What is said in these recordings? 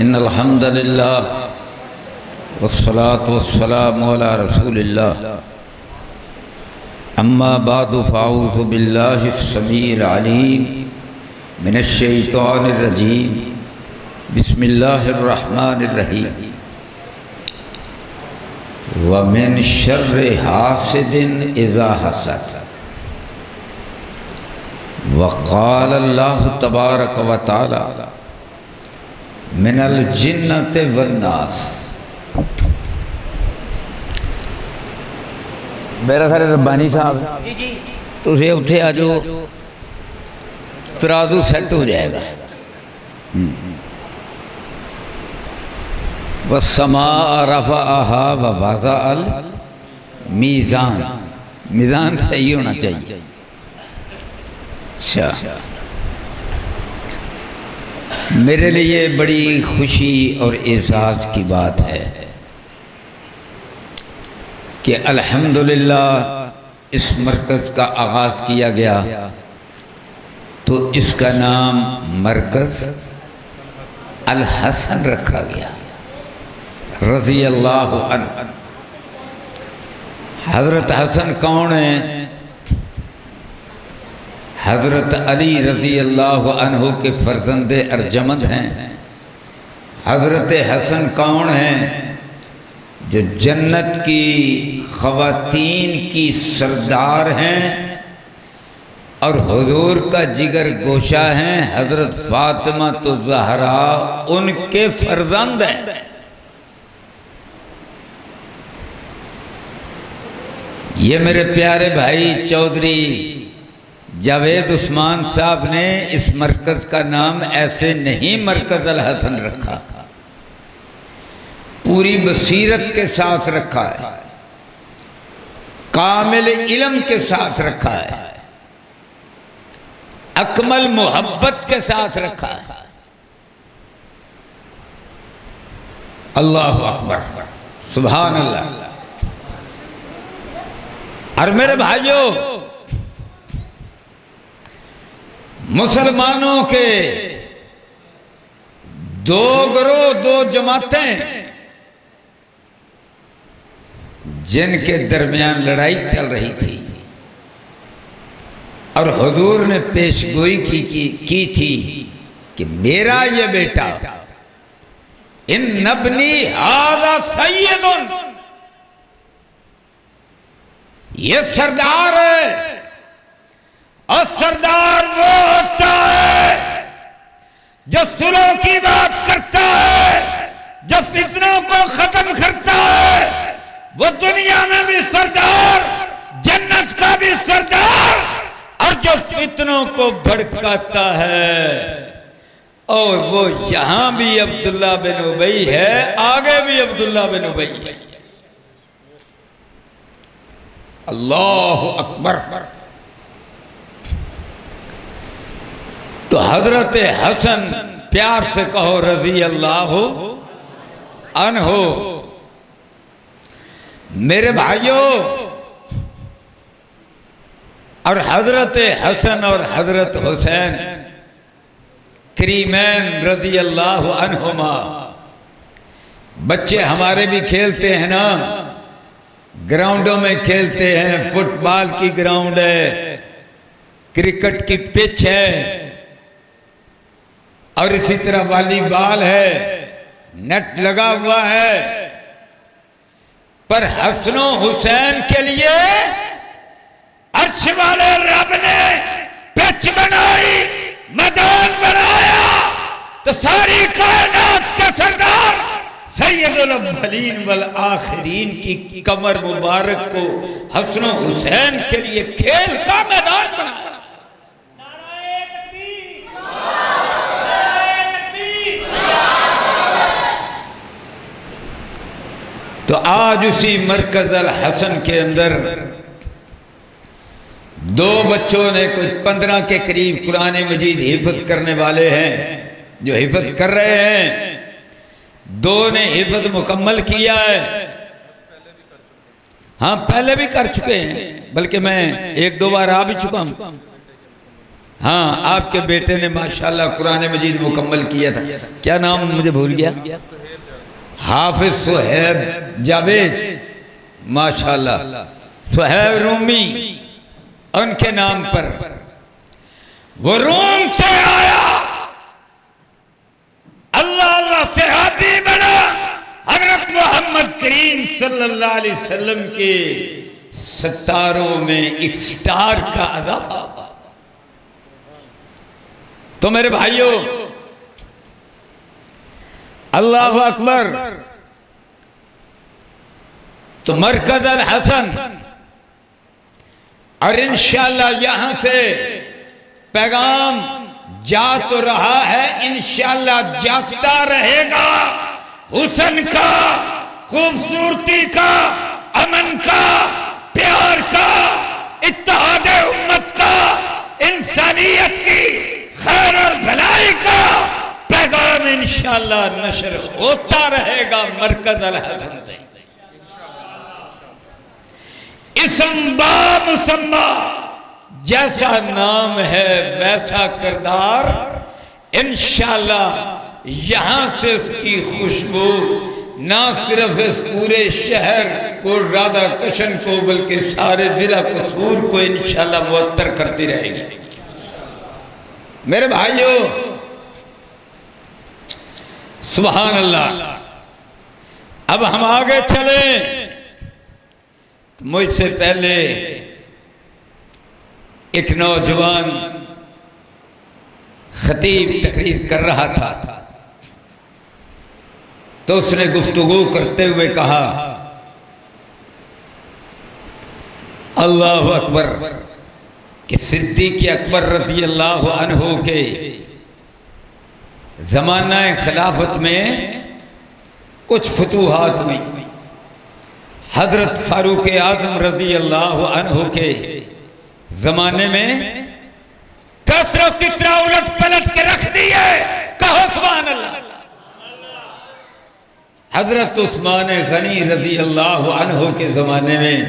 इन्नल हम्दुलिल्लाह वस्सलातु वस्सलामु अला रसूलिल्लाह अम्मा बादु फ़अऊज़ु बिल्लाहिस समीइल अलीम मिनश शैतानिर रजीम बिस्मिल्लाहिर रहमानिर रहीम व मिन शर्रि हासिदिन इज़ा हसद व क़ाल अल्लाहु तबारक व तआला मिनल जिन्नति वन्नास। मेरा सारे रब्बानी साहब तुझे उठे आ जाओ, तराजू सेट हो जाएगा। वस्समा रफ़अहा व वज़अल मीज़ान, मीज़ान सही होना चाहिए। अच्छा, मेरे लिए बड़ी खुशी और एज़ाज़ की बात है कि अल्हम्दुलिल्लाह इस मरकज़ का आगाज़ किया गया तो इसका नाम मरकज़ अल हसन रखा गया रज़ी अल्लाह अन्हु। हज़रत हसन कौन है? हज़रत अली रज़ी अल्लाह अन्हु के फ़र्ज़ंदे अर्जमंद हैं। हज़रत हसन कौन हैं? जो जन्नत की ख़वातीन की सरदार हैं और हुज़ूर का जिगर गोशा हैं। हज़रत फ़ातिमा तो ज़हरा उनके फ़र्ज़ंद हैं। ये मेरे प्यारे भाई चौधरी जावेद उस्मान साहब ने इस मरकज़ का नाम ऐसे नहीं मरकज़ अल हसन रखा, पूरी बसीरत के साथ रखा है, कामिल इल्म के साथ रखा है, अकमल मोहब्बत के साथ रखा है। अल्लाहु अकबर, सुभान अल्लाह। और मेरे भाइयों, मुसलमानों के दो ग्रोह, दो जमातें जिनके दरमियान लड़ाई चल रही थी और हुजूर ने पेशगोई की थी कि मेरा ये बेटा इन नबनी हाज़ा सय्यदुन, ये सरदार है। और सरदार वो होता है जो सुलह की बात करता है, जो फितनों को खत्म करता है। वो दुनिया में भी सरदार, जन्नत का भी सरदार, और जो फितनों को भड़काता है। और वो यहां भी अब्दुल्ला बिन उबई है, आगे भी अब्दुल्ला बिन उबई है। अल्लाहु अकबर। तो हजरत हसन, प्यार से कहो रज़ी अल्लाह अन्हु। मेरे भाइयों, और हजरत हसन और हजरत हुसैन करीमैन रज़ी अल्लाह अन्हुमा, बच्चे हमारे भी खेलते हैं ना, ग्राउंडों में खेलते हैं। फुटबॉल की ग्राउंड है, क्रिकेट की पिच है, और इसी तरह वॉलीबॉल है, नेट लगा हुआ है। पर हसनो हुसैन के लिए अर्श वाले रब ने पिच बनाई, मैदान बनाया, तो सारी कायनात के सरदार सैयदुल अव्वलीन वल आखिरीन की कमर मुबारक को हसनो हुसैन के लिए खेल का मैदान बनाया। तो आज उसी मरकज़ अल हसन के अंदर दो बच्चों ने कुछ 15 के करीब कुरान मजीद हिफ्ज़ करने वाले हैं, जो हिफ्ज़ कर रहे हैं। दो ने हिफ्ज़ मुकम्मल किया है। हाँ, पहले भी कर चुके हैं, बल्कि मैं एक दो बार आ भी चुका हूं। हाँ, आपके बेटे ने माशाल्लाह कुरान मजीद मुकम्मल किया था, क्या नाम मुझे भूल गया, हाफिज सुहैब जावेद, माशाल्लाह सुहैब रूमी, उनके नाम पर वो रोम से आया, अल्लाह अल्लाह से हादी बना, हजरत मोहम्मद करीम सल्लल्लाहु अलैहि वसल्लम के सितारों में एक स्टार का अदा। तो मेरे भाइयों, अल्लाह अकबर, तो मरकज अल हसन, और इंशाअल्लाह यहां से पैगाम जा तो रहा है, इंशाअल्लाह जागता रहेगा, हुस्न का, खूबसूरती का, अमन का, प्यार का, इत्तेहाद उम्मत का, इंसानियत की खैर और भलाई का पैगाम इंशाअल्लाह नशर होता रहेगा मरकज अल हसन से। इसम बा मुसम्मा, जैसा नाम है वैसा किरदार, इंशाअल्लाह यहां से उसकी खुशबू ना सिर्फ इस पूरे शहर को, राधा कशन को, बल्कि सारे जिला कसूर को इंशाअल्लाह मुअत्तर करती रहेगी। मेरे भाइयों, सुभान अल्लाह। अब हम आगे चले, तो मुझसे पहले एक नौजवान खतीब तकरीर कर रहा था, तो उसने गुफ्तगू करते हुए कहा, अल्लाह अकबर, कि सिद्दीक़ अकबर रज़ी अल्लाह अन्हु के ज़माना खिलाफत में कुछ फतूहात हुई, हजरत फारूक आज़म रज़ी अल्लाह अन्हु के ज़माने में कसरा किसरा उलट पलट के रख दिए, कहो सुभान अल्लाह। हजरत उस्मान गनी रज़ी अल्लाह अन्हु के ज़माने में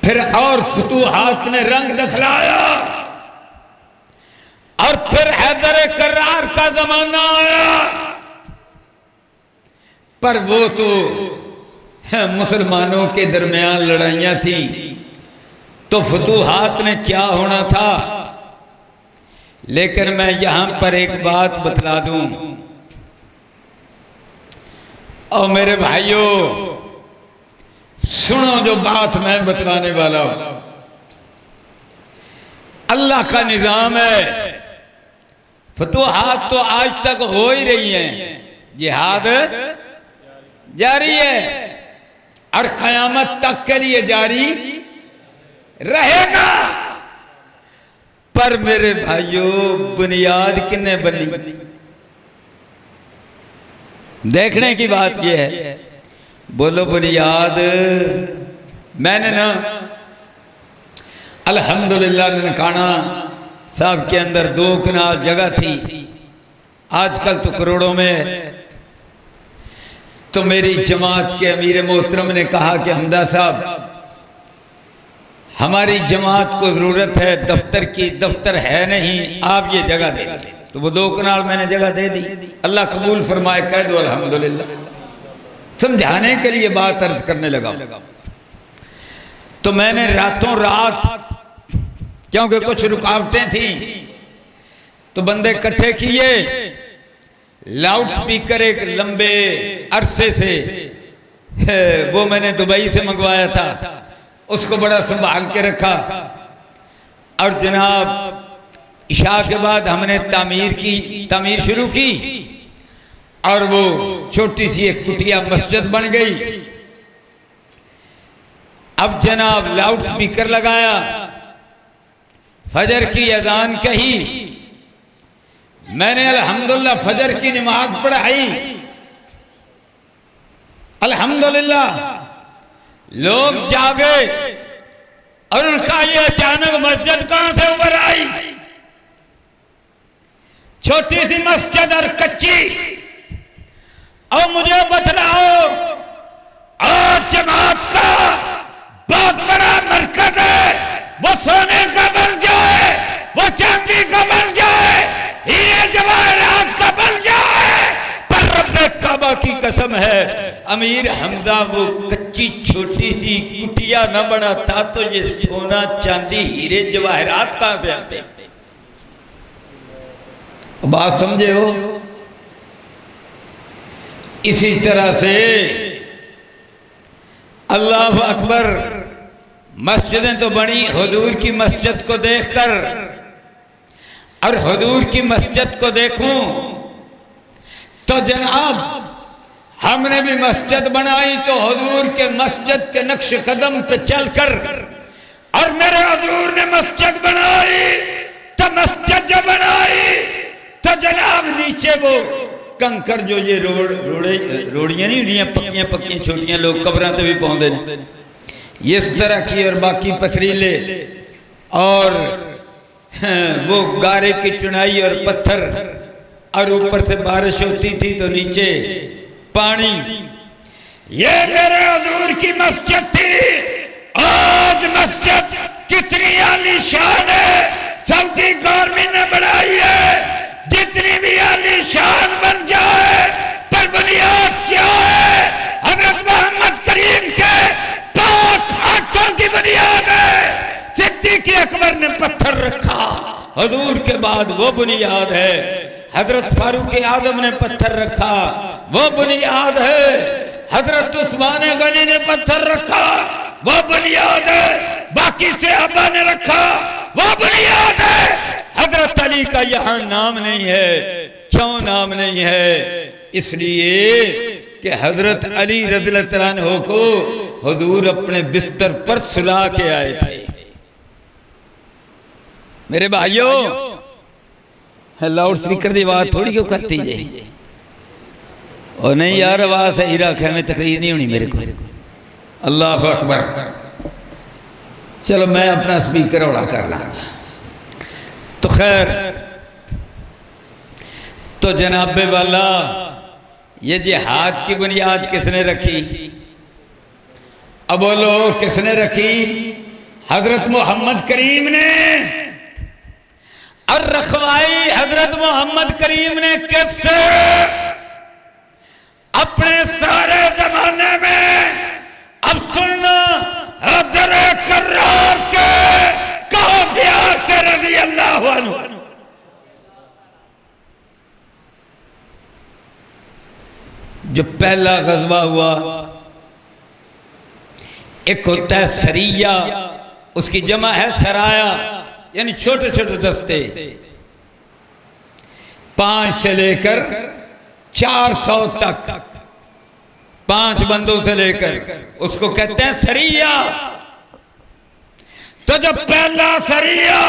फिर और फतूहात ने रंग दिखलाया, और फिर हैदर करार का जमाना आया, पर वो तो मुसलमानों के दरमियान लड़ाइयां थी, तो फतूहात ने क्या होना था। लेकिन मैं यहां पर एक बात बतला दूं, और मेरे भाइयों सुनो जो बात मैं बतलाने वाला हूं। अल्लाह का निजाम है, फतूहात तो आज तक हो ही रही हैं, जिहाद जारी है और कयामत तक के लिए जारी रहेगा। पर मेरे भाइयों, बुनियाद किन्ने बनी, देखने की बात यह है, बोलो बुनियाद। मैंने ना अल्हम्दुलिल्लाह ननकाना साहब के अंदर 2 कनाल जगह थी, आजकल तो करोड़ों में। तो मेरी जमात के अमीर मोहतरम ने कहा कि हमदा साहब, हमारी जमात को जरूरत है दफ्तर की, दफ्तर है नहीं, आप ये जगह दे दें। तो वो 2 कनाल मैंने जगह दे दी, अल्लाह कबूल फरमाए, कह दो अल्हम्दुलिल्लाह। समझाने के लिए बात अर्ज करने लगा, तो मैंने रातों रात, क्योंकि कुछ रुकावटें थी, तो बंदे इकट्ठे किए, लाउड स्पीकर एक लंबे अरसे से वो मैंने दुबई से मंगवाया था, उसको बड़ा संभाल के रखा। और जनाब इशा के बाद हमने तामीर शुरू की, और वो छोटी सी एक कुटिया मस्जिद बन गई। अब जनाब लाउड स्पीकर लगाया, फजर की अजान कही, मैंने अल्हम्दुलिल्लाह फजर की नमाज पढ़ाई, अल्हम्दुलिल्लाह लोग जागे, और उनका ये अचानक मस्जिद कहां से उभर आई, छोटी सी मस्जिद और कच्ची। और मुझे बतलाओ, आज जमात का बहुत बड़ा मरकज है, वो सोने का बन जाए, वो चांदी काबा की कसम है, अमीर हमजा वो कच्ची छोटी सी कुटिया न बनाता तो ये सोना चांदी हीरे जवाहरात कहां से आते? बात समझे हो? इसी तरह से अल्लाह अकबर, मस्जिदें तो बनी हुजूर की मस्जिद को देखकर, और हुजूर की मस्जिद को देखूं तो जनाब हमने भी मस्जिद बनाई तो हुजूर के मस्जिद के नक्श कदम पे चलकर, और मेरे हुजूर ने मस्जिद बनाई तो मस्जिद जो बनाई तो जनाब नीचे वो कंकर जो ये रोड़ियां नहीं हुई पक्कियां पक्कियां छोटियां लोग कब्रां ते भी पाउंदे ने, ये इस तरह की, और बाकी पथरीले और वो गारे की चुनाई और पत्थर, और ऊपर से बारिश होती थी तो नीचे पानी। ये मेरे हुजूर की मस्जिद थी। आज मस्जिद कितनी आलीशान है, सऊदी गवर्नमेंट ने बनाई है। जितनी भी आलीशान बन जाए पर बुनियाद क्या है? हज़रत मोहम्मद करीम के पाक हाथों की बुनियाद है। सिद्दीक़ अकबर ने पत्थर रखा, हुजूर के बाद वो बुनियाद है। हजरत फारूक आजम ने पत्थर रखा, वो बुनियाद है। हजरत उस्मान गनी ने पत्थर रखा, वो बुनियाद है। बाकी सहाबा ने रखा, वो बुनियाद है। हजरत अली का यहाँ नाम नहीं है। क्यों नाम नहीं है? इसलिए कि हजरत अली रज़ियल्लाहु अन्हु को हुजूर अपने बिस्तर पर सुला के आए थे। मेरे भाइयों, लाउड स्पीकर की आवाज थोड़ी क्यों करती है? और नहीं यार, आवाज सही रखे में तकलीफ नहीं होनी मेरे को। अल्लाह अकबर। चलो मैं अपना स्पीकर हौला कर ला। तो खैर, तो जनाबे वाला, ये जिहाद की बुनियाद किसने रखी? अब बोलो किसने रखी? हजरत मोहम्मद करीम ने। और रखवाई हजरत मोहम्मद करीम ने किससे? अपने सारे जमाने में। अब सुनना, हजरत कर्रार के कहो गया से रज़ी अल्लाह अन्हु। जो पहला गज़वा हुआ, एक होता है सरिया, उसकी जमा है सराया, यानी छोटे छोटे दस्ते, 5 से लेकर 400 तक, 5 बंदों से लेकर, उसको कहते हैं सरिया। तो जब पहला सरिया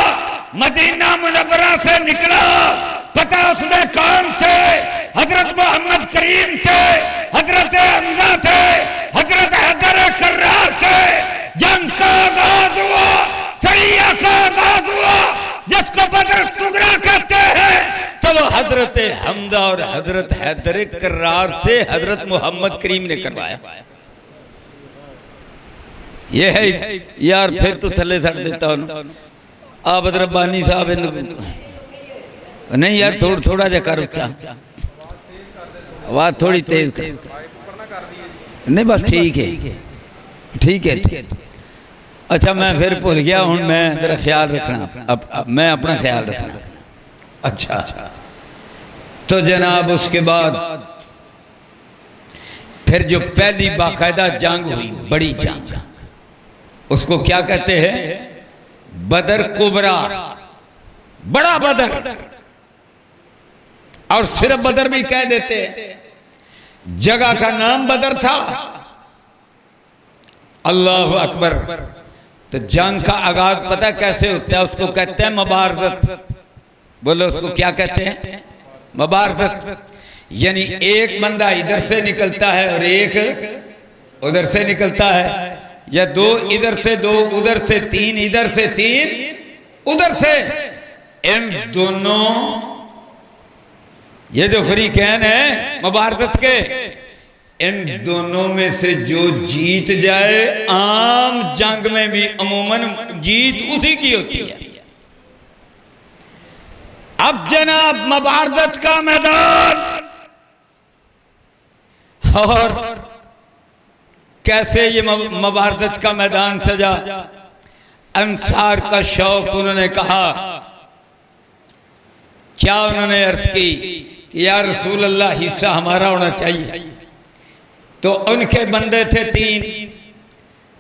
मदीना मुनव्वरा से निकला, पता उसमें कौन थे? हजरत मोहम्मद करीम थे, हजरत हमजा थे, हजरत हैदर कर्रार थे। जंग का आगाज हुआ, सरिया का आगाज हुआ, जिसको बदर सुगरा कहते हैं, तो वो हजरत हमजा और हजरत हैदर कर्रार से हजरत मोहम्मद करीम ने करवाया। ये है यार, फिर तो थले सट देता हूं। आबद रब्बानी साहब नहीं यार, थोड़ा जा कर, आवाज थोड़ी तेज कर। नहीं बस ठीक है, ठीक है। अच्छा मैं फिर भूल गया, हूं मैं तेरा ख्याल रखना, अब मैं अपना ख्याल रखना। अच्छा, तो जनाब उसके बाद फिर जो पहली बाकायदा जंग हुई, बड़ी जंग, उसको क्या कहते हैं? बदर कुबरा, बड़ा बदर। और सिर्फ बदर भी कह देते हैं, जगह का नाम बदर था। अल्लाह अकबर। तो जंग का आगाज पता कैसे होता है? उसको कहते हैं मबारजत। बोलो उसको क्या कहते हैं? मबारजत। यानी एक बंदा इधर से निकलता है और एक उधर से निकलता है, या 2 इधर से 2 उधर से, 3 इधर से 3 उधर से। इन दोनों, ये जो फरीकैन है मबारजत के, इन दोनों में से जो जीत जाए, आम जंग में भी अमूमन जीत उसी की होती है। अब जनाब मबारजत का मैदान, और कैसे ये मुबारजत का मैदान सजा। अंसार का शौक उन्होंने कहा, क्या उन्होंने अर्ज की कि या रसूल अल्लाह हिस्सा हमारा होना चाहिए। तो उनके बंदे थे 3।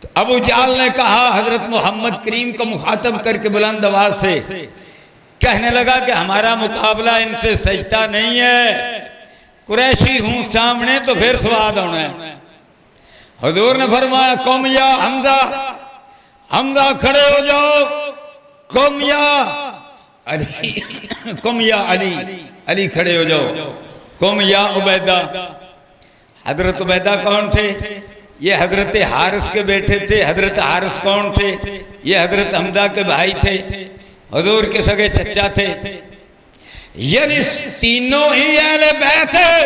तो अबू जाल ने कहा, हजरत मोहम्मद करीम को मुखातब करके बुलंद आवाज से कहने लगा कि हमारा मुकाबला इनसे सजता नहीं है, कुरैशी हूं सामने तो फिर स्वाद होना है। हुजूर ने फरमाया, कुम या हमजा, हमजा खड़े हो जाओ, कुम या अली, कुम या अली, अली खड़े हो जाओ, कुम या उबैदा। हजरत उबैदा कौन थे? ये हजरत हारिस के बेटे थे। हजरत हारिस कौन थे? ये हजरत हमजा के भाई थे, हुजूर के सगे चचा थे। यानी तीनों ही अहले बैत है,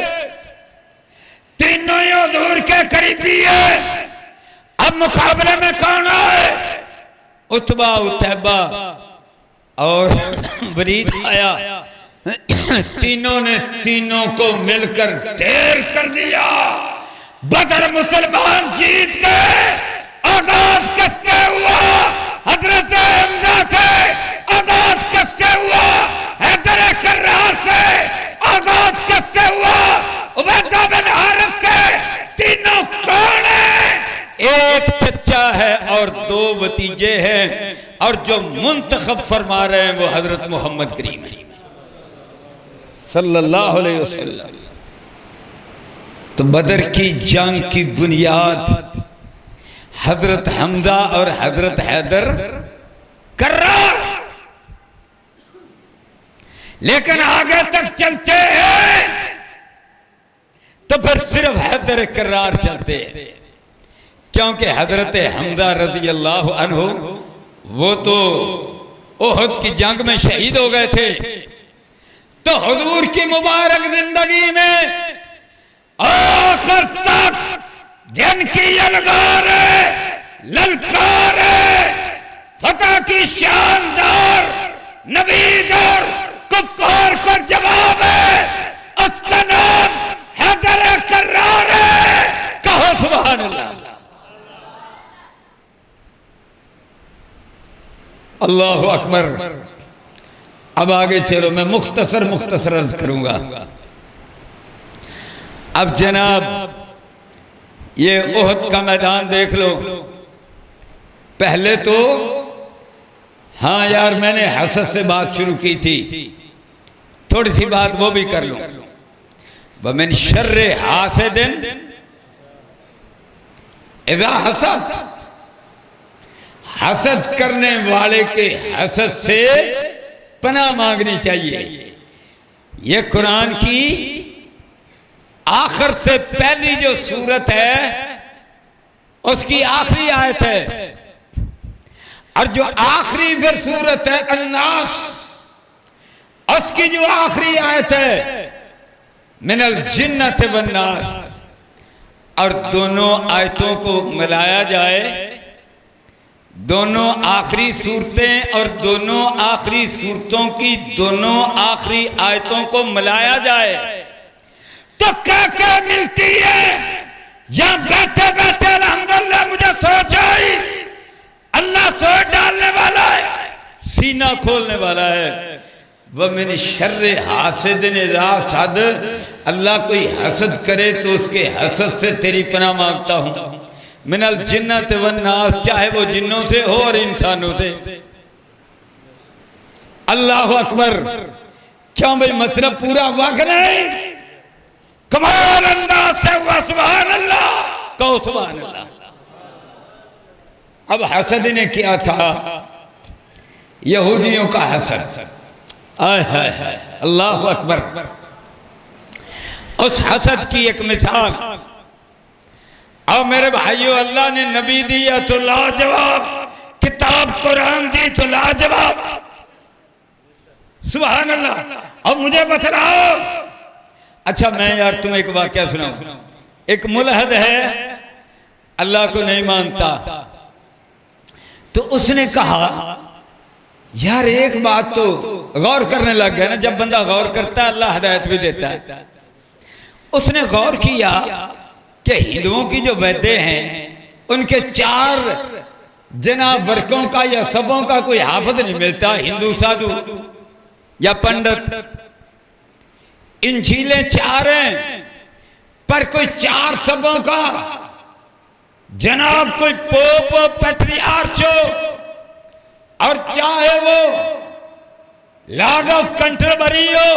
तीनों ही हुजूर के करीबी है। अब मुकाबले में कौन आए? उतबा, उतैबा और वलीद आया। तीनों ने तीनों को मिलकर ढेर कर दिया। बदर मुसलमान जीत गए। आगाज किसके हुआ? हजरत हमजा से आगाज किसके हुआ? हैदर कर्रार से आगाज किसके हुआ? उबैदा बिन हारिस के। तीनों कौन है? एक चचा है और 2 भतीजे हैं, और जो मुंतखब फरमा रहे हैं वो हजरत मोहम्मद करीम है सल्लल्लाहु अलैहि वसल्लम। तो बदर की जंग की बुनियाद हजरत हमजा और हजरत हैदर कर्रार। लेकिन आगे तक चलते हैं तो फिर सिर्फ हैदर कर्रार चलते हैं, क्योंकि हजरत हमजा रजी अल्लाह अन्हु वो तो ओहद की जंग में शहीद हो गए थे। तो हुजूर की मुबारक जिंदगी में आखिर तक जिनकी यलगार ललकार फतह की शानदार नबीद और कुफ्फार को जवाब है, उसका नाम हैदर कर्रार है। कहो सुभान अल्लाह। अल्लाहु अकबर। अब आगे चलो, मैं मुख्तसर अर्ज करूंगा। अब जनाब ये ओहद का मैदान देख लो। पहले तो हाँ यार, मैंने हसद से बात शुरू की थी, थोड़ी सी बात वो भी कर लूं। वमिन शर्रे हासिदिन इज़ा हसद, हसद करने वाले के हसद से पनाह मांगनी चाहिए। ये कुरान की आखिर से पहली जो सूरत है उसकी आखिरी आयत है, और जो आखिरी फिर सूरत है अन्नास, उसकी जो आखिरी आयत है मिनल जिन्नत वन्नास। और दोनों आयतों को मिलाया जाए, दोनों आखिरी सूरतें और दोनों आखिरी सूरतों की दोनों आखिरी आयतों को मिलाया जाए तो क्या क्या मिलती है? यहां बैठे बैठे अल्हम्दुलिल्लाह मुझे सोच आई, अल्लाह सोच डालने वाला है, सीना खोलने वाला है। वमिन शर्रे हासिदिन इज़ा हसद, अल्लाह कोई हसद करे तो उसके हसद से तेरी पनाह मांगता हूं। मिनल जिन्नत वन्नास, चाहे वो जिन्नों से हो और इंसानों से। अल्लाह अकबर। क्यों भाई, मतलब पूरा वाक़ नहीं, कमाल अंदाज से हुआ। सुभान अल्लाह, कहो सुभान अल्लाह। अब हसद ने क्या था? यहूदियों का हसद। आय हाय हाय, अल्लाह अकबर। उस हसद की एक मिसाल, और मेरे भाइयों, अल्लाह ने नबी दिया तो लाजवाब, किताब कुरान दी तो लाजवाब। सुभान अल्लाह। अब मुझे बतलाओ, अच्छा मैं यार तुम्हें एक वाकया सुनाऊं। एक मुलहद है, अल्लाह को नहीं मानता, तो उसने कहा यार एक बात तो गौर करने लग गया ना। जब बंदा गौर करता है अल्लाह हिदायत भी देता है। उसने गौर किया कि हिंदुओं की जो वैद्य हैं उनके 4 जनाब वर्गों का या सबों का कोई हाफिज नहीं मिलता, हिंदू साधु या पंडित। इंजीलें 4 हैं पर कोई 4 सबों का जनाब कोई पोप पैट्रियार्च हो, और चाहे वो लॉर्ड ऑफ कंट्रबरी हो,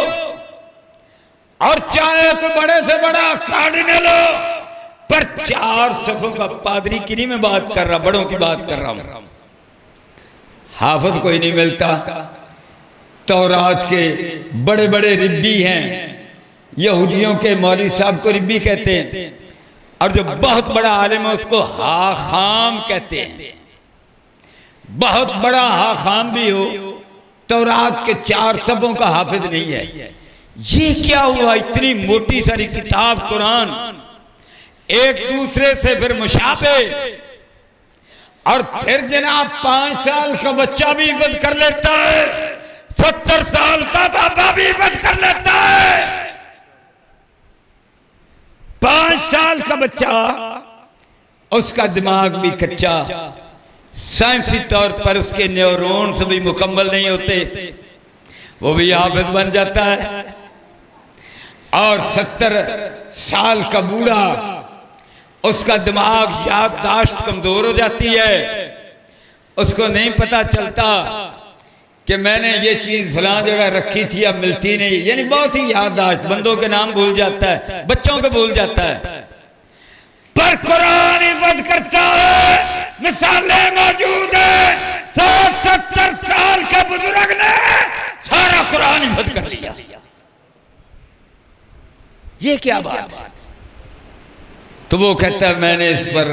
और चाहे कोई बड़े से बड़ा कार्डिनल हो, पर 4 सबों का पादरी की नहीं मैं बात कर रहा, बड़ों की बात कर रहा हूं। हाफिज कोई नहीं मिलता। तौरात के बड़े बड़े रिब्बी हैं, यहूदियों के मौलवी साहब को रिब्बी कहते हैं, और जो बहुत बड़ा आलिम है उसको हाखाम कहते हैं। बहुत बड़ा हाखाम भी हो, तौरात के 4 सबों का हाफिज नहीं है। ये क्या हुआ? इतनी मोटी सारी किताब कुरान एक दूसरे से फिर मुशाबे, और फिर जनाब 5 साल का बच्चा भी इबादत कर लेता है, 70 साल का बाबा भी इबादत कर लेता है। 5 साल का बच्चा, उसका दिमाग भी कच्चा, साइंसी तौर पर उसके न्यूरॉन्स भी मुकम्मल नहीं होते, वो भी हाफिज बन जाता है। और 70 साल का बूढ़ा, उसका दिमाग याददाश्त कमजोर हो जाती है, उसको नहीं पता चलता कि मैंने ये चीज फलां जगह रखी थी अब मिलती नहीं, यानी बहुत ही याददाश्त, बंदों के नाम भूल जाता है, बच्चों को भूल जाता है। पर कुरान इबादत करता है, मिसालें मौजूद है। 70 साल के बुजुर्ग ने सारा कुरान इबादत कर लिया। ये क्या बात है? तो वो कहता है मैंने इस पर,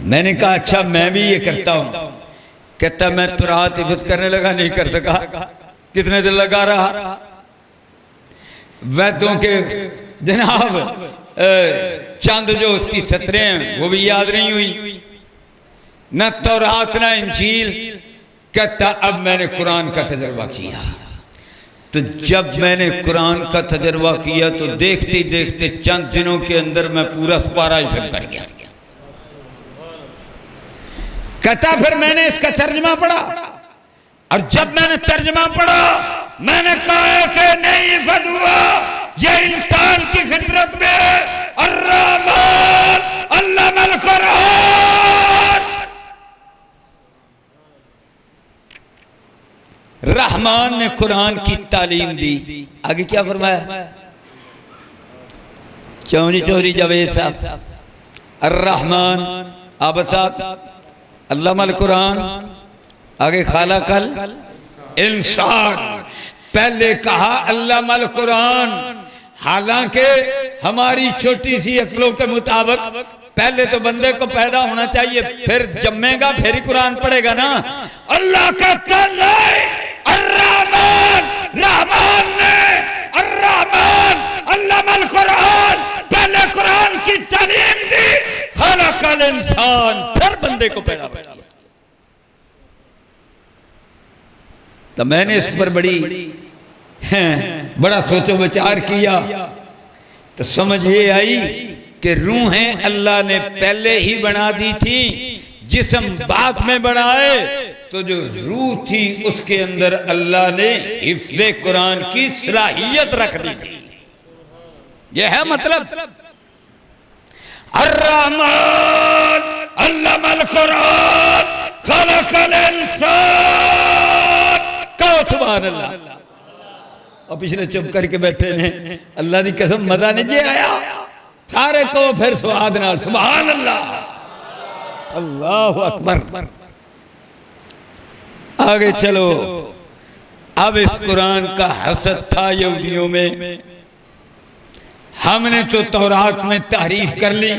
मैंने कहा अच्छा मैं भी ये करता हूं। कहता मैं तो रात इबादत करने लगा, नहीं कर सका। कितने दिन लगा रहा? वैद्यों के जनाब चंद जो उसकी सतरें हैं वो भी याद नहीं हुई, न तौरात न इंजील। कहता अब मैंने कुरान का तजर्बा किया। तो जब मैंने कुरान का तजर्बा किया तो देखते देखते चंद दिनों के अंदर मैं पूरा पारा हिफ्ज़ कर गया। कहता फिर मैंने इसका तर्जमा पढ़ा, और जब मैंने तर्जमा पढ़ा मैंने कहा ऐसे नहीं हिफ्ज़ हुआ, ये इंसान की फितरत में अर्रहमान अल्लमल कुरान, रहमान ने कुरान की तालीम दी। आगे क्या फरमाया? चौधरी चौधरी जावेद साहब, अर्रहमान आबद साहब, अल्लामल कुरान, आगे खालकल इंसान। पहले कहा अल्लामल कुरान, हालांकि हमारी छोटी सी अक्लों के मुताबिक पहले तो बंदे को पैदा होना चाहिए, फिर जम्मेगा फिर ही कुरान पढ़ेगा ना। अल्लाह का अर्रहमान, रहमान ने अर्रहमान अल्लामल कुरान, पहले कुरान की तालीम दी, खलकल इंसान, फिर बंदे को पैदा किया। तो मैंने इस पर बड़ा सोचो विचार किया, तो समझ ये आई कि रूहें अल्लाह ने पहले ही बना दी थी, जिस्म बाद में बनाए। तो जो रूह थी उसके अंदर अल्लाह ने हिफ्ज़े कुरान की सलाहियत रख दी थी। यह है मतलब अर्रहमान अल्लमल कुरान खलकल इंसान। कहो सुभान अल्लाह। और पिछले चुप करके बैठे ने, अल्लाह की कसम मजा नहीं जे आया, सारे को फिर सुभान नाल सुभान अल्लाह, अल्लाहु अकबर। आगे चलो। अब इस कुरान का हसद था यहूदियों में। हमने तो तौरात में तहरीफ कर ली,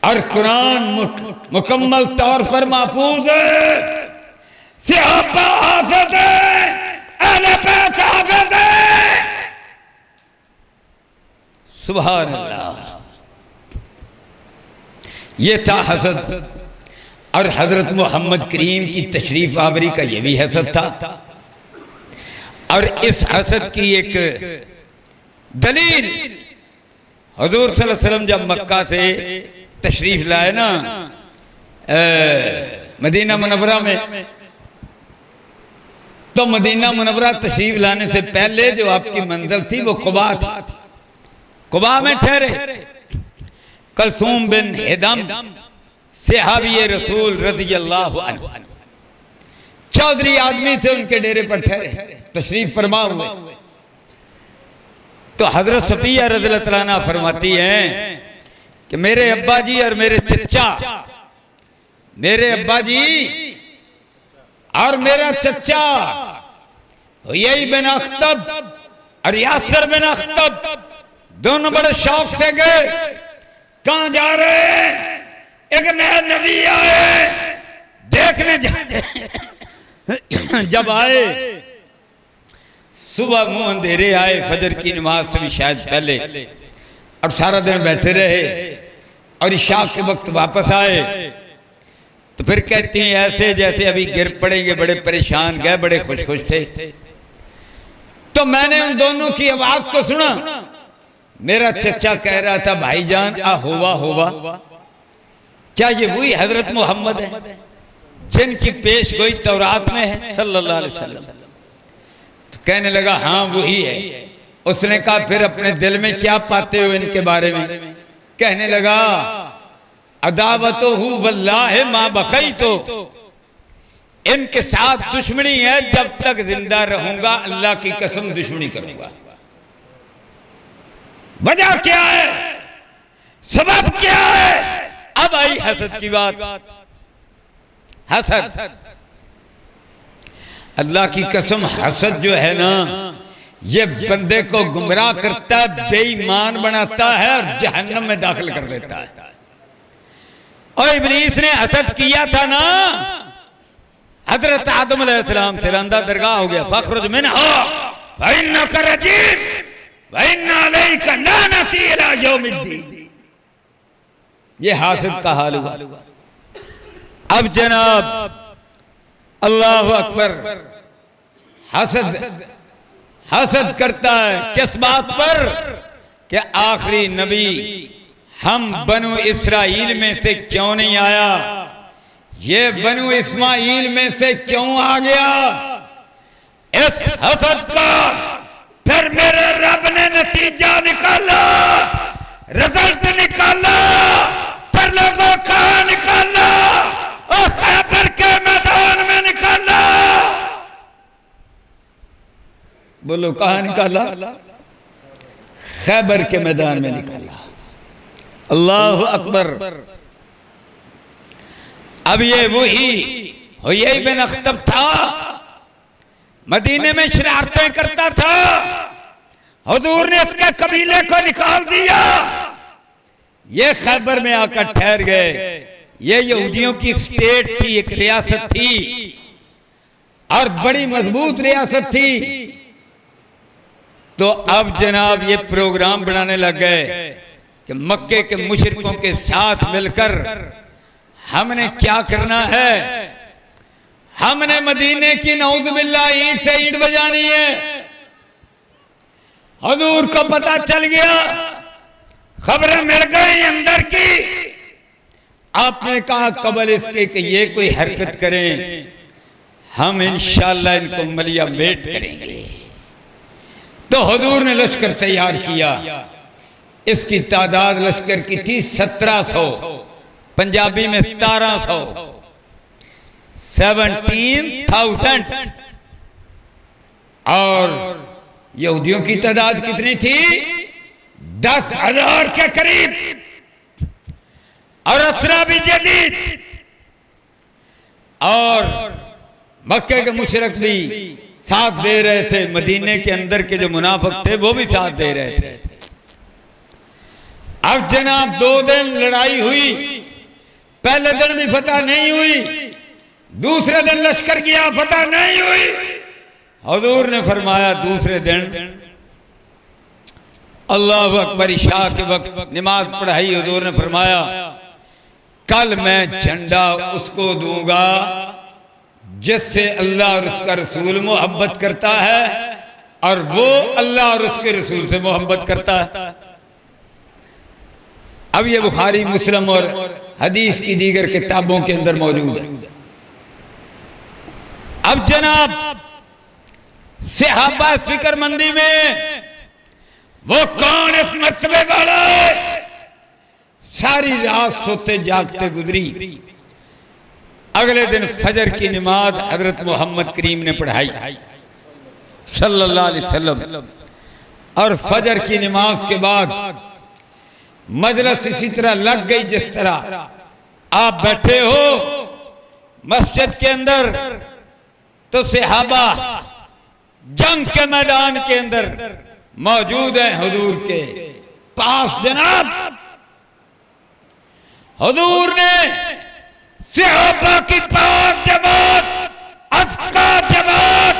और कुरान मुकम्मल तौर पर महफूज है। सहाबा हाफिज़ है, अहले बैत हाफिज़ है। सुभान अल्लाह। ये था हसद, और हजरत मोहम्मद करीम की तशरीफ आवरी का ये भी हसद था। और इस हसद की एक दलील हुजूर सल्लल्लाहु अलैहि वसल्लम जब मक्का से तशरीफ लाए ना मदीना मुनव्वरा में, तो मदीना मुनव्वरा तशरीफ लाने से पहले जो आपकी मंजिल थी वो कुबा थी। कुबा में ठहरे। कलसूम बिन हिदम सहाबी रसूल रज़ी अल्लाहु अन्हु चौधरी आदमी थे, उनके डेरे पर ठहरे, तशरीफ फरमा हुए। तो हजरत सफिया रज़ियल्लाहु तआला अन्हा फरमाती हैं कि मेरे अब्बा जी और मेरे चचा, मेरे अब्बा जी और मेरा चचा हुयई बिन अख्तब और यासिर बिन अख्तब दोनों बड़े शौक से गए। कहां जा रहे हैं? एक नया नबी आए देखने जब आए सुबह मुंह अंधेरे आए, फजर की नमाज से भी शायद पहले, और सारा दिन बैठे रहे और इशा के वक्त वापस आए। तो फिर कहती हैं ऐसे जैसे अभी गिर पड़ेंगे, बड़े परेशान गए, बड़े खुश खुश थे। तो मैंने उन दोनों की आवाज को सुना। मेरा चचा कह रहा था भाईजान आ होवा होवा, क्या ये वही हजरत मोहम्मद है जिनकी पेश गोई तौरात में है सल्लल्लाहु अलैहि वसल्लम? तो कहने लगा हाँ वही है। उसने कहा फिर अपने दिल में क्या पाते हो इनके बारे में? कहने लगा अदावतो हु वल्लाह मा बकई, तो इनके साथ दुश्मनी है, जब तक जिंदा रहूंगा अल्लाह की कसम दुश्मनी करूंगा। वजह क्या है? सबब क्या है? अब आई हसद की बात। हसद, अल्लाह की कसम हसद जो है ना, ये बंदे को गुमराह करता है, बेईमान बनाता है और जहन्नम में दाखिल कर देता है। और इब्लीस ने हसद किया था ना हजरत आदम अलैहिस्सलाम से, रंदा दरगाह हो गया। फखरुज मिनहा व इन्नका रजीम व इन्ना अलैका लानती इला यौमिद्दीन। ये हासिद का हाल हुआ। अब जनाब अल्लाह अकबर, हसद करता है किस बात पर? कि आखिरी नबी हम बनु इस्राइल में से क्यों नहीं आया, ये बनु इस्माइल में से क्यों आ गया? इस हसद का फिर मेरे रब ने नतीजा निकाला, रिजल्ट निकाला, फिर लोगों कहा निकाला और खैबर के मैदान में निकाला। बोलो कहां निकाला? खैबर के मैदान में निकाला। अल्लाह अकबर। अब ये वही हुयई बिन अख्तब था, मदीने में शरारतें करता था। हुजूर ने उसके कबीले को निकाल दिया। ये खैबर में आकर ठहर गए। ये यहूदियों की स्टेट थी, एक रियासत थी और बड़ी मजबूत रियासत थी। तो अब जनाब ये प्रोग्राम बनाने लग गए कि मक्के के मुशरिकों के साथ मिलकर हमने क्या करना है, हमने मदीने की नऊज़ुबिल्लाह ईंट से ईंट बजानी है। हुजूर को पता चल गया, खबरें मिल गई अंदर की। आपने कहा कबल इसके कि ये कोई हरकत करें, हम इंशाअल्लाह इनको मलिया मेट करेंगे। तो हुजूर ने लश्कर तैयार किया। इसकी तादाद लश्कर की थी 1700, पंजाबी में 1700, 17,000। और यहूदियों की तादाद कितनी थी? 10,000 के करीब। और असरा भी जदीद। और मक्के के मुशरिक भी साथ दे रहे थे, मदीने के अंदर के जो मुनाफिक थे वो भी साथ दे रहे थे। अब जनाब 2 दिन लड़ाई हुई। पहले दिन भी फतह नहीं हुई, दूसरे दिन लश्कर किया, फतह नहीं हुई। हुजूर ने फरमाया दूसरे दिन अल्लाह अकबर, इशा के वक्त नमाज पढ़ाई। हुजूर ने फरमाया कल मैं झंडा उसको दूंगा जिससे अल्लाह और उसका रसूल मोहब्बत करता है और वो अल्लाह और उसके रसूल से मोहब्बत करता है। अब ये बुखारी, मुस्लिम और हदीस की दीगर किताबों के अंदर मौजूद है। अब जनाब सहाबा फिक्रमंदी में वो कौन इस मर्तबे वाला है? सारी रात सोते जागते गुजरी। अगले दिन फजर की नमाज हजरत मोहम्मद करीम ने पढ़ाई सल्लल्लाहु अलैहि वसल्लम, और फजर की नमाज के बाद मजलिस इसी तरह लग गई जिस तरह आप बैठे हो मस्जिद के अंदर, तो सहाबा जंग के मैदान के अंदर मौजूद हैं हुजूर के पास। जनाब हुजूर ने सहाबा की पाक जमात, अज़का जमात,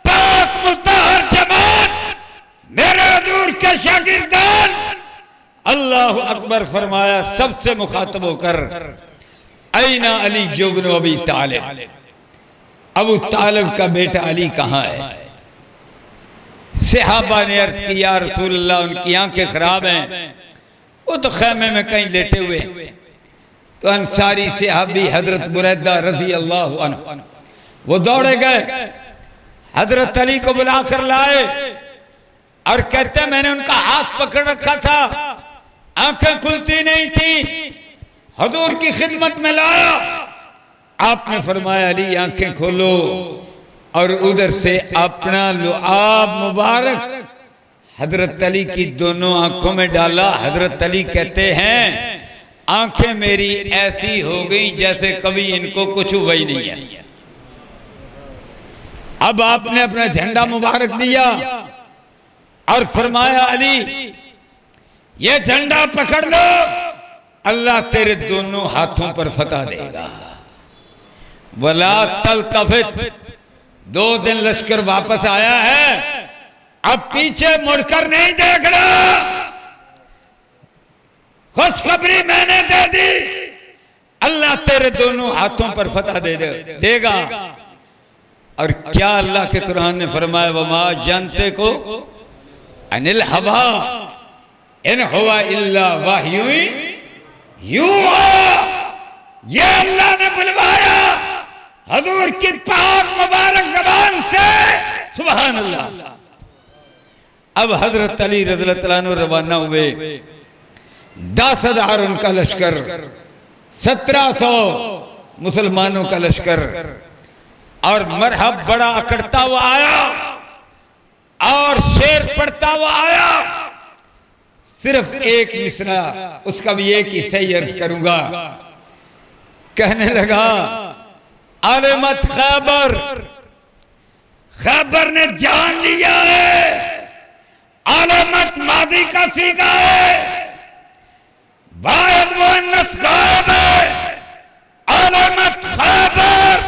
पाक मुतहर जमात, मेरे हुजूर के शागिर्दान, अल्लाह अकबर फरमाया सबसे मुखातब होकर, ऐना अली इब्न अबी तालिब, अबू तालिब का बेटा अली कहाँ है? सहाबा ने अर्ज की, या रसूल अल्लाह उनकी आंखें खराब हैं, वो तो खैमे में कहीं लेटे हुए। तो अंसारी सहाबी हजरत बुरैदा रजी अल्लाह अन्हु वो दौड़े गए, हजरत अली को बुलाकर लाए और कहते मैंने उनका हाथ पकड़ रखा था, आंखें खुलती नहीं थी, हुजूर की खिदमत में लाया। आपने फरमाया अली आंखें खोलो, और उधर से अपना लुआब मुबारक हजरत अली की दोनों आंखों में डाला। हजरत अली कहते हैं आंखें मेरी ऐसी हो गई जैसे कभी इनको कुछ हुआ ही नहीं है। अब आपने अपना झंडा मुबारक दिया और फरमाया अली ये झंडा पकड़ लो, अल्लाह तेरे दोनों हाथों पर फतह देगा। वला तल्तफित, 2 दिन लश्कर वापस आया है, अब पीछे मुड़कर नहीं देखना, खुशखबरी मैंने दे दी, अल्लाह तेरे दोनों हाथों पर फतह देगा। और क्या अल्लाह के कुरान ने फरमाया, वमा जानते को अनिल हवा इन हुआ इल्ला वाह्यु यूहा। ये अल्लाह ने बुलवाया हुजूर की पाक मुबारक ज़बान से, सुभान अल्लाह। अब हजरत अली रज़ियल्लाहु तआला अन्हु रवाना हुए, 10,000 उनका लश्कर, 1700 मुसलमानों का लश्कर, और मरहब बड़ा अकड़ता हुआ आया और शेर पड़ता हुआ आया। सिर्फ एक मिसरा, उसका भी एक ही सही अर्ज करूंगा। कहने लगा आलमत खैबर, खैबर ने जान लिया है, आलमत मादी का सीगा है, वाहिद मुअन्नस गायब है, आलमत खैबर,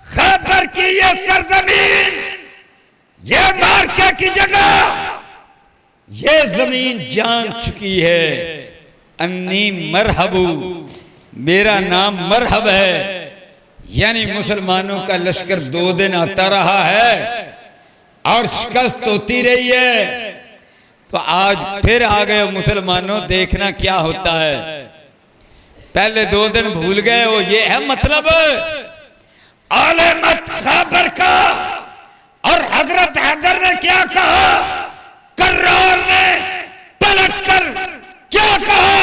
खैबर की ये सरजमीन, ये मार्के की जगह, ये जमीन जान चुकी है अन्नी मरहबू, मेरा नाम मरहब है। यानी मुसलमानों का लश्कर 2 दिन आता रहा है और शिकस्त होती रही है, तो आज फिर आ गए मुसलमानों, देखना क्या होता है। पहले 2 दिन भूल गए, वो ये है मतलब आलमत खैबर का। और हजरत हैदर ने क्या कहा, कर्रार ने पलटकर क्या कहा,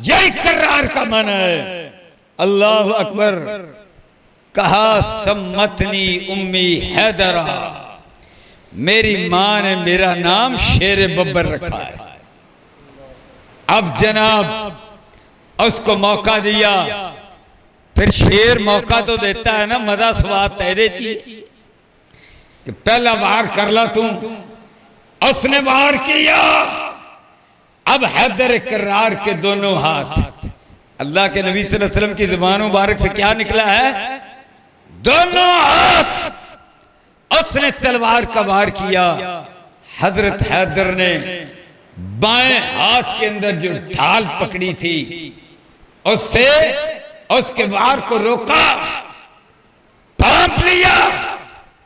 यही कर्रार का माना है। अल्लाह अकबर। कहा सम्मतनी उम्मी हैदरा, मेरी मां ने मेरा नाम शेर बब्बर रखा है। अब जनाब उसको मौका दिया, फिर शेर मौका तो देता है ना, मजा स्वाद तेरे चीज कि पहला वार कर ला तू। उसने वार किया। अब हैदर कर्रार के दोनों हाथ, अल्लाह के नबी सल्लल्लाहु अलैहि वसल्लम की जुबान मुबारक से क्या निकला है, दोनों हाथ। उसने तलवार का वार किया। हजरत हैदर ने बाएं हाथ के अंदर जो ढाल पकड़ी थी उससे उसके वार को रोका, भांप लिया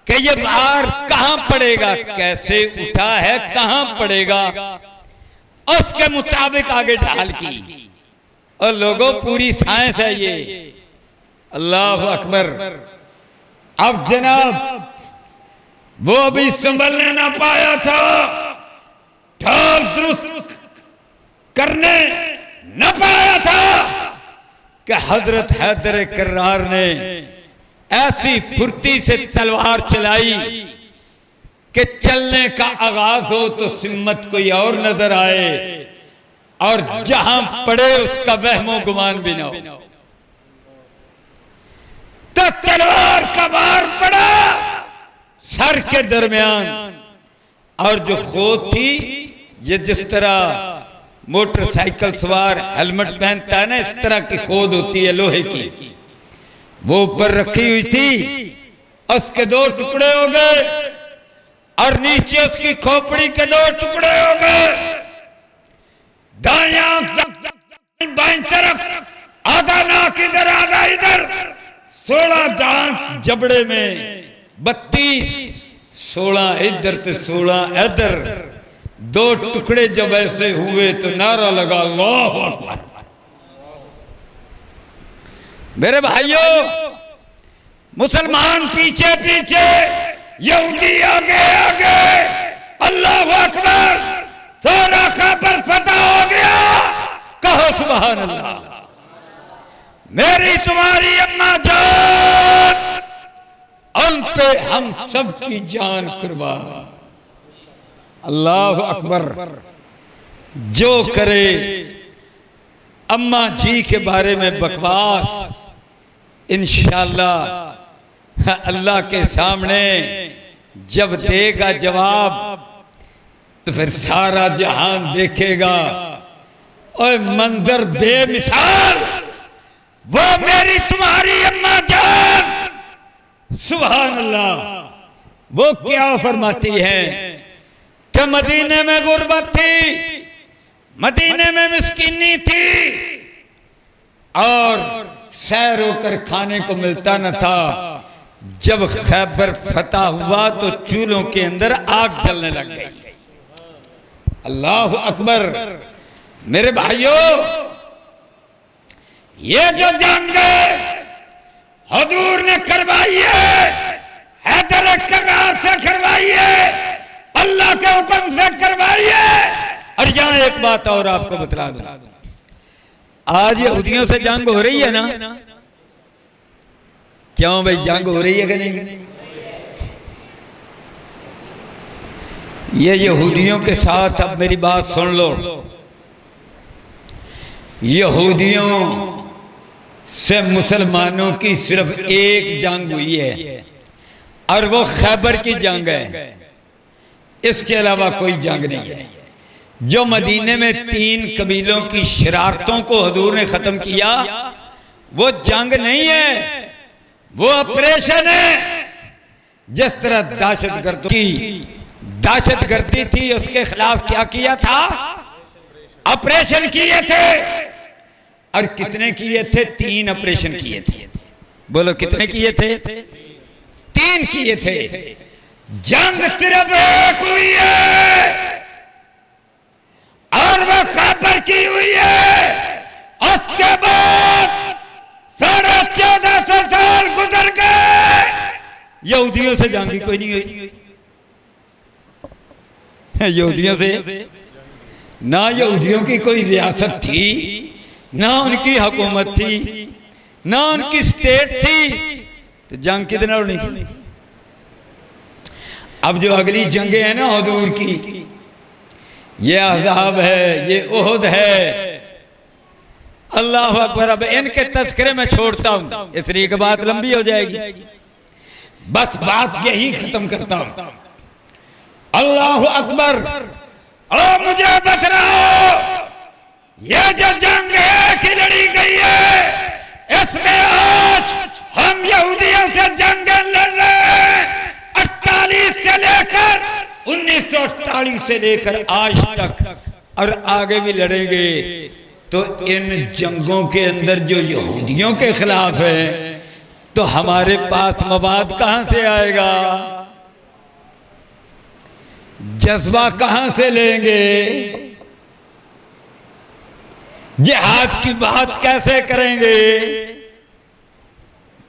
कि ये वार कहां पड़ेगा, कैसे उठा है कहां पड़ेगा। उसके मुताबिक आगे ढाल की। और लोगों पूरी साइंस है ये। अल्लाह अकबर। अब जनाब वो भी संभलने ना पाया था, ढाल दुरुस्त करने न पाया था कि हजरत हैदर कर्रार ने ऐसी फुर्ती से तलवार चलाई कि चलने का आगाज हो तो सिम्मत कोई और नजर आए और जहां पड़े उसका वहमो गुमान भी ना हो। तो तलवार का वार पड़ा सर के दरमियान, और जो खोद थी, ये जिस तरह मोटरसाइकिल सवार हेलमेट पहनता है ना, इस तरह की खोद होती है लोहे की, वो ऊपर रखी हुई थी। उसके 2 टुकड़े हो गए और नीचे उसकी खोपड़ी के 2 टुकड़े हो गए। दायां बाईं तरफ आधा नाक इधर आधा इधर, 16 दांत जबड़े में, 32, 16 इधर तो 16 इधर, 2 टुकड़े जब ऐसे हुए तो नारा लगा अल्लाह अकबर। मेरे भाइयों, मुसलमान पीछे पीछे, यहूदी आगे आगे, अल्लाह अकबर। सारा खबर फतह हो गया, कहो सुभान अल्लाह। मेरी तुम्हारी अम्मा जान, उन पे हम सबकी जान कुर्बान। अल्लाह अकबर। जो करे अम्मा जी के बारे में बकवास, इंशाअल्लाह अल्लाह के सामने जब देगा जवाब तो फिर सारा जहान देखेगा। और मंजर बेमिसाल वो मेरी तुम्हारी अम्मा जान, सुभान अल्लाह, वो क्या फरमाती है कि मदीने में गुर्बत थी, मदीने में मिस्कीनी थी और सैर होकर खाने को मिलता न था। जब खैबर फतह हुआ तो चूल्हों के अंदर आग जलने लग गई। अल्लाह अकबर। मेरे भाइयों, ये जो जंग हुजूर ने करवाई है, हैदर कर्रार से करवाई है, अल्लाह के हुक्म से करवाई है। और यहां एक बात और आपको बता दूं, आज यहूदियों से जंग हो रही है ना? क्यों भाई, जंग हो रही है कि नहीं? ये यहूदियों के साथ, अब मेरी बात सुन लो, यहूदियों से मुसलमानों की सिर्फ एक जंग हुई है और वो खैबर की जंग है। इसके अलावा कोई जंग नहीं है। जो मदीने में 3 कबीलों की शरारतों को हुजूर ने खत्म किया, वो जंग नहीं है, वो ऑपरेशन है। जिस तरह दहशतगर्दी थी, उसके खिलाफ क्या किया था? ऑपरेशन किए थे। और कितने किए थे? 3 ऑपरेशन किए थे। बोलो कितने किए थे? 3 किए थे। जंग सिर्फ एक हुई है और वो खैबर की हुई है। उसके बाद 1450 साल गुजर गए, यहूदियों से जंग कोई नहीं हुई। यहूदियों से ना यहूदियों की कोई रियासत थी, ना उनकी हुकूमत थी, ना उनकी स्टेट थी, तो जंग कितने होनी थी? अब जो अगली जंगें हैं ना हुजूर की, ये अहज़ाब है, ये उहद है, अल्लाह अकबर। अब इनके तज़किरे में छोड़ता हूं, इसलिए कि बात लंबी हो जाएगी। बस बात यही खत्म करता हूं। अल्लाह अकबर। और मुझे बता रहा हो, ये जो जंग है कि लड़ी गई है, इसमें आज हम यहूदियों से जंग लड़ रहे हैं। 48 से लेकर 1948 से लेकर आज तक, और आगे भी लड़ेंगे। तो इन जंगों के अंदर जो यहूदियों के खिलाफ है, तो हमारे पास मवाद कहां से आएगा? जज्बा कहां से लेंगे? जिहाद की बात कैसे करेंगे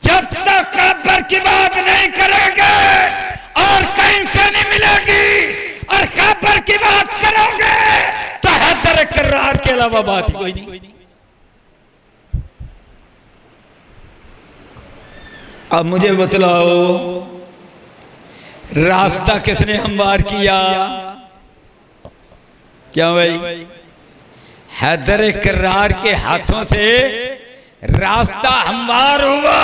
जब तक काबर की बात नहीं करेंगे और कहीं से नहीं मिलेगी, और काबर की बात करोगे तो हैदर करार के अलावा बात कोई नहीं। अब मुझे बतलाओ रास्ता किसने हमवार किया? क्या भाई? हैदर करार के हाथों से रास्ता हमवार हुआ।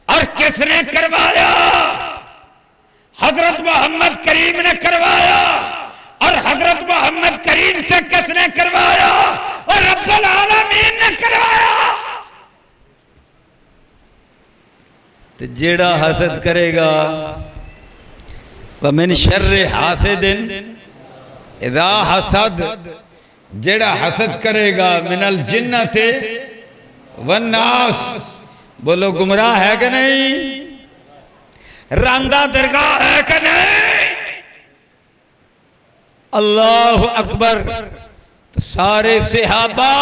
और किसने करवाया? हजरत मोहम्मद करीम ने करवाया। और हजरत मोहम्मद करीम से किसने करवाया? और रब्बुल आलमीन ने करवाया। तो जेड़ा हसद करेगा वमिन शर्रि हासिदिन इज़ा हसद, जेड़ा हसद करेगा मिनल जिन्नति वन्नास। बोलो गुमराह है कि नहीं? रांदा दरगाह है कि नहीं? अल्लाह अकबर। तो सारे सहाबा,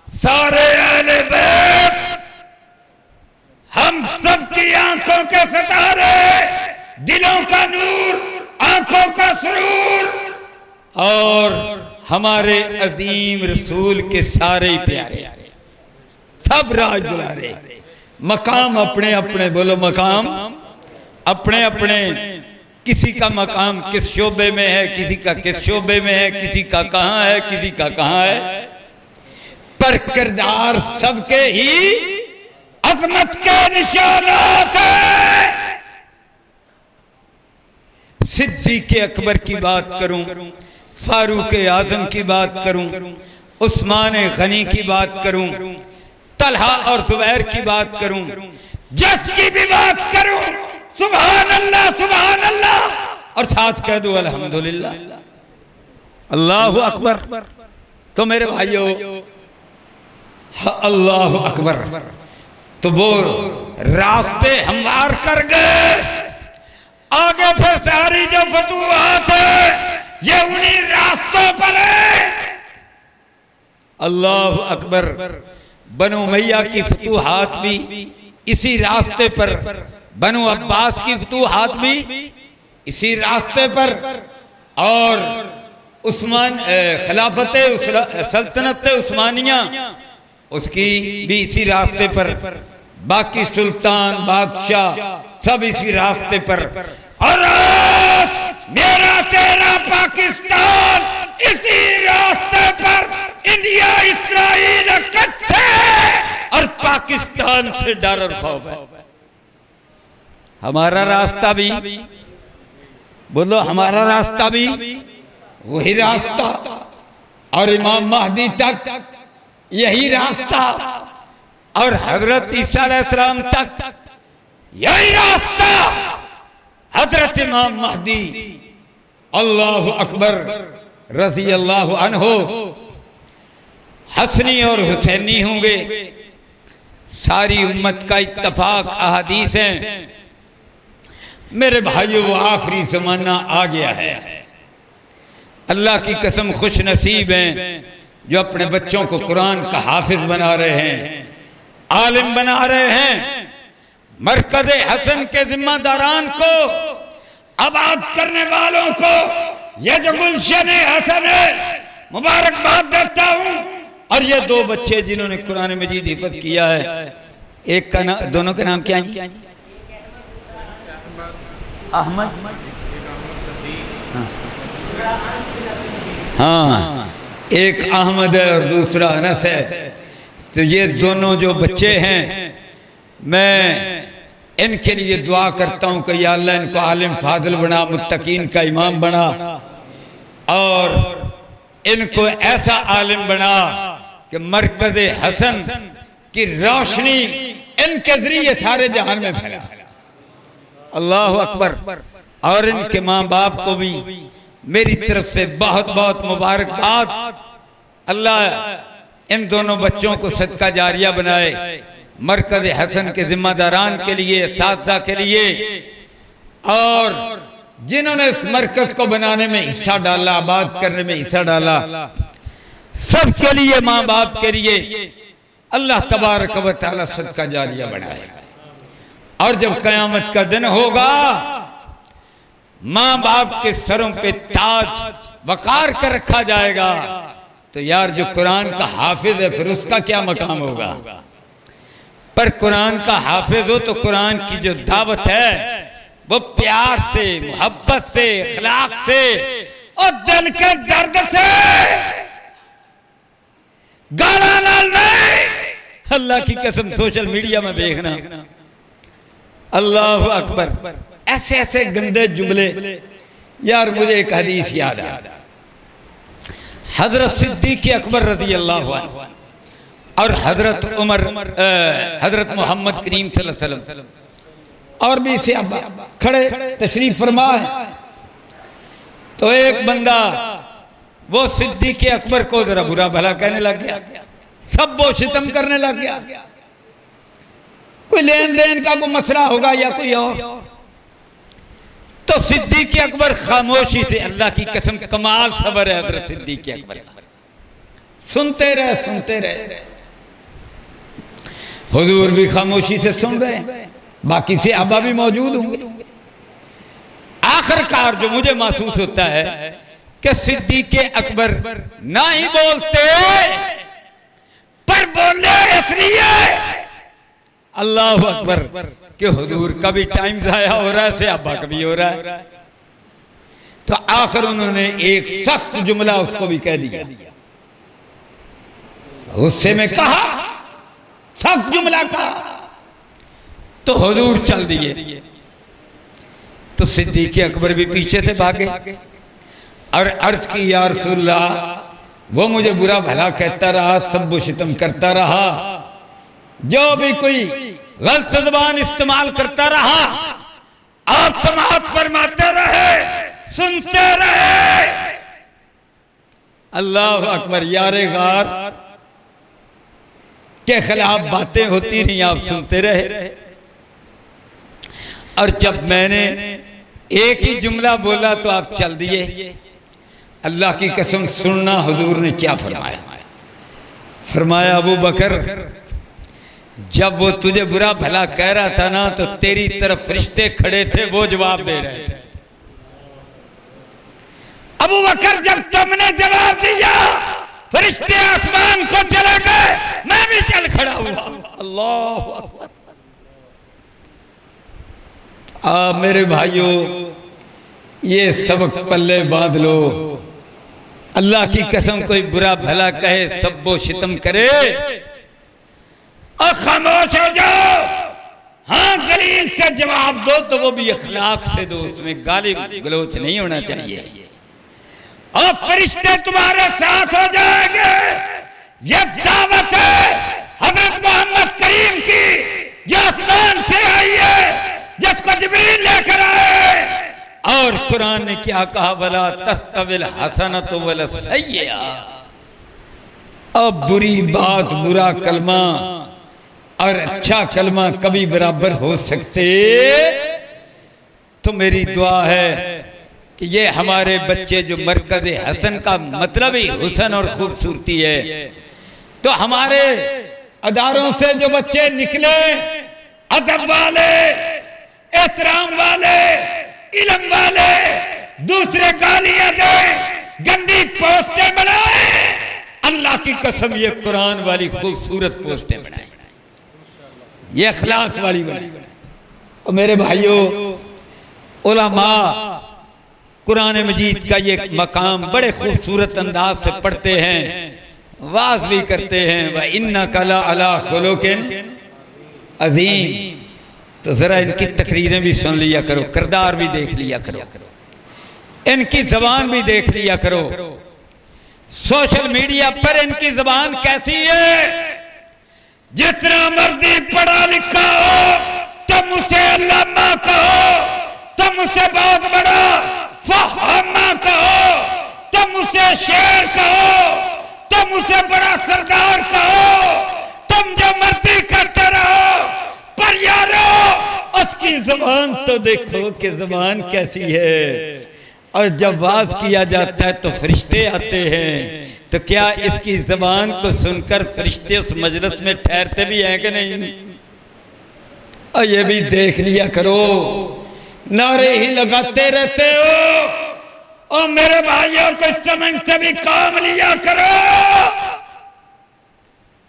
सारे अहले बैत, हम सबकी आंखों के सितारे, दिलों का नूर, आंखों का सुरूर, और हमारे अजीम रसूल के सारे प्यारे सब राज दुलारे। मकाम अपने अपने, बोलो मकाम अपने अपने। किसी का मकाम किस शोबे में है, किसी का किस शोबे में है, किसी का कहां है, किसी का कहां है, पर किरदार सबके ही अजमत के निशानात है। सिद्दीक़ अकबर की बात करूं, फारूक आजम की बात करूं, उस्मान गनी की बात करूं, तलहा और जुबैर की बात करूं, जस की भी बात करूं, सुभान अल्लाह, और साथ कह दो अल्हम्दुलिल्लाह, अल्लाहु अकबर। तो मेरे भाइयों, अल्लाहु अकबर। तो वो रास्ते हमवार कर गए। आगे फिर सारी जो फतूहात है ये उन्हीं रास्तों पर है। अल्लाहु अकबर। बनु उमैया की फतूहात भी इसी रास्ते पर, बनु अब्बास की फतूहात भी इसी रास्ते पर, और उस्मान खिलाफत सल्तनत उस्मानिया उसकी भी इसी रास्ते पर, बाकी सुल्तान बादशाह सब इसी रास्ते पर। और मेरा तेरा पाकिस्तान इसी रास्ते पर, इंडिया इस्राइल इकट्ठे, और पाकिस्तान से डर और खौफ है। हमारा रास्ता भी, बोलो हमारा रास्ता भी वही रास्ता, और इमाम महदी तक यही रास्ता, और हजरत ईसा अलैहिस्सलाम तक यही रास्ता। हजरत इमाम महदी अल्लाहु अकबर रज़ी अल्लाहु अन्हु हसनी और हुसैनी होंगे। सारी उम्मत का इत्तफाक अहादीस है। मेरे भाइयों, वो आखिरी ज़माना आ गया है। अल्लाह की कसम खुश नसीब हैं जो अपने बच्चों को कुरान का हाफिज बना रहे हैं, आलिम बना रहे हैं। मरकज हसन के जिम्मेदारान को, आबाद करने वालों को, ये जो गुलशन हसन है, मुबारकबाद देता हूं। और ये दो बच्चे जिन्होंने कुरान मजीद हिफज किया है, एक का नाम, दोनों का नाम क्या है? अहमद, हाँ, एक अहमद है और दूसरा अनस है। तो ये दोनों जो बच्चे हैं, मैं इनके लिए दुआ करता हूं कि या अल्लाह इनको आलिम फादिल बना, मुत्तकीन का इमाम बना, और इनको ऐसा आलिम बना कि मरकज हसन की रोशनी इनके जरिए सारे जहान में फैला। अल्लाह अकबर। और इनके माँ बाप को भी मेरी तरफ से बहुत बहुत मुबारकबाद। अल्लाह इन दोनों बच्चों को सदका जारिया बनाए, मरकज हसन के जिम्मेदारान के लिए, साथी के लिए, और जिन्होंने इस मरकज को बनाने में हिस्सा डाला, आबाद करने में हिस्सा डाला, सबके लिए, माँ बाप के लिए अल्लाह तबारक व तआला सदका जारिया बनाएगा। और जब कयामत का दिन होगा, माँ बाप के सरों पे ताज वकार कर रखा जाएगा, तो यार जो कुरान का हाफिज है फिर उसका क्या मकाम होगा। पर कुरान का हाफिज हो तो कुरान की जो दावत है वो प्यार से, मोहब्बत से, अखलाक से और दिल के दर्द से, गाला नाल नहीं। अल्लाह की कसम सोशल मीडिया में देखना, अल्लाह अकबर, ऐसे ऐसे गंदे जुमले। यार मुझे एक हदीस याद आ, हजरत सिद्दीक अकबर रज़ी अल्लाह अन्हु और हजरत उमर, हजरत मोहम्मद करीम सल्लल्लाहु अलैहि वसल्लम और भी सहाबा खड़े तशरीफ फरमा है। तो एक बंदा वो सिद्दीक अकबर को जरा बुरा भला कहने लग गया, सब वो सितम करने लग गया। कोई लेन देन का कोई मसला होगा या कोई और, तो सिद्दीक अकबर खामोशी से, अल्लाह की कसम कमाल सबर है हजरत सिद्दीक अकबर, सुनते रहे सुनते रहे। हुजूर भी खामोशी से सुन रहे हैं, बाकी से अब्बा भी मौजूद होंगे। आखिरकार जो मुझे महसूस होता है कि सिद्दीक अकबर ना ही बोलते पर बोले इसलिए अल्लाह अकबर कि हुजूर का भी टाइम जाया हो रहा है, से अब्बा का भी हो रहा है। तो आखिर उन्होंने एक सख्त जुमला उसको भी कह दिया, गुस्से में कहा, सख्त जुमला कहा। तो हुजूर चल दिए। तो सिद्दीक अकबर भी पीछे से भागे और अर्ज की, या रसूलल्लाह, वो मुझे बुरा भला कहता रहा, सब सितम करता रहा, जो भी कोई गलत ज़बान इस्तेमाल करता रहा, आप समाअत फरमाते रहे, सुनते रहे। अल्लाह अकबर, यारे गार के खिलाफ बातें होती नहीं, आप सुनते रहे। और जब मैंने एक ही जुमला बोला तो आप चल दिए। अल्लाह की कसम, सुनना हुजूर ने क्या फरमाया। फरमाया, अबू बकर, जब वो तुझे बुरा भला कह रहा था ना, तो तेरी तरफ फरिश्ते खड़े थे, वो जवाब दे रहे थे। अबू बकर, जब तुमने जवाब दिया, फरिश्ते आसमान को चले गए, मैं भी चल खड़ा हुआ। अल्लाह अकबर। मेरे भाइयों, ये सबक पल्ले बांध लो। अल्लाह की कसम, कोई बुरा भला कहे, सब वो सितम करे और खामोश हो जाओ। हाँ, दलील से जवाब दो तो वो भी अखलाक से दो, उसमें गाली गलौच नहीं होना चाहिए। और फरिश्ते तुम्हारे साथ हो जाएंगे। ये दावत है हज़रत मोहम्मद करीम की, जो आसमान से आई है, जिसको जिब्रील लेकर आए। और कुरान ने क्या कहा, वला तस्तविल हसनतु वला सय्यिआ। अब बुरी बात, बुरा कलमा और अच्छा कलमा कभी बराबर हो सकते? तो मेरी दुआ है कि ये हमारे बच्चे, जो मरकज हसन का मतलब ही हुसन और खूबसूरती है, तो हमारे अदारों से जो बच्चे निकले, अदब वाले, एहतराम वाले, इल्म वाले, दूसरे गालियां दे, गंदी पोस्टें बनाए, अल्लाह की कसम ये कुरान वाली खूबसूरत पोस्टें बनाए, ये अखलाक वाली बनाए। और मेरे भाइयों, उलमा कुरान मजीद का ये मकाम बड़े खूबसूरत अंदाज से पढ़ते हैं, वाज भी करते हैं, व इन्नका लअला खुलुकिन अज़ीम। तो जरा इनकी तकरीरें भी सुन लिया करो, किरदार भी देख लिया करो, इनकी जबान भी देख लिया करो। सोशल मीडिया पर इनकी जबान कैसी है? जितना मर्जी पढ़ा लिखा हो तुम उसे अल्लामा कहो, तुम उसे बहुत बड़ा फहामा कहो, तुम उसे शेर कहो, तुम उसे बड़ा सरदार कहो, तुम जो मर्जी करते रहो, पर यारो उसकी जुबान तो देखो कि जुबान कैसी है। और जब वाज किया जाता है तो फरिश्ते आते हैं, तो क्या इसकी जबान को सुनकर फरिश्ते उस मजलिस में ठहरते भी हैं कि नहीं? और ये भी देख लिया करो, नारे ही लगाते रहते हो। और मेरे भाइयों को समझ से भी काम लिया करो।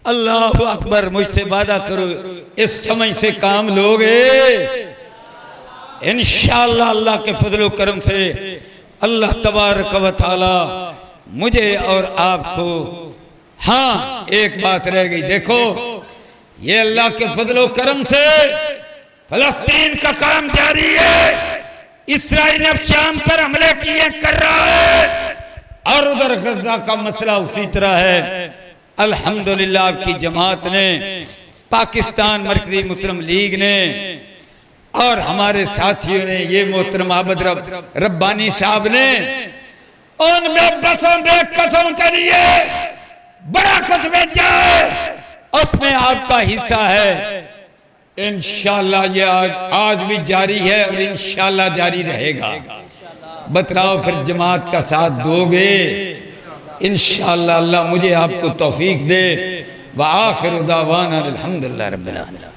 अल्लाह अकबर, मुझसे वादा करो इस समझ से काम लोगे इंशाअल्लाह। अल्लाह के फजलो करम से अल्लाह तबारक व तआला मुझे और आपको, हाँ एक बात रह गई, देखो ये अल्लाह के फजलो करम से फलस्तीन का काम जारी है। इस्राइल अब शाम पर हमले किए कर रहा है और उधर गजा का मसला उसी तरह है। अल्हम्दुलिल्लाह आपकी जमात ने, पाकिस्तान मरकजी मुस्लिम लीग ने और हमारे साथियों ने, ये मोहतरम आबद रब्बानी साहब ने उन बेबसों बेकसों के लिए बड़ा कुछ भेजा है, उसमें आपका हिस्सा है। इंशाअल्लाह ये आज भी जारी है और इंशाअल्लाह जारी रहेगा। बतलाओ फिर जमात का साथ दोगे इंशाअल्लाह। अल्लाह मुझे आपको तौफीक दे। व आखिर दावाना अल्हम्दुलिल्लाह रब्बिल आलमीन।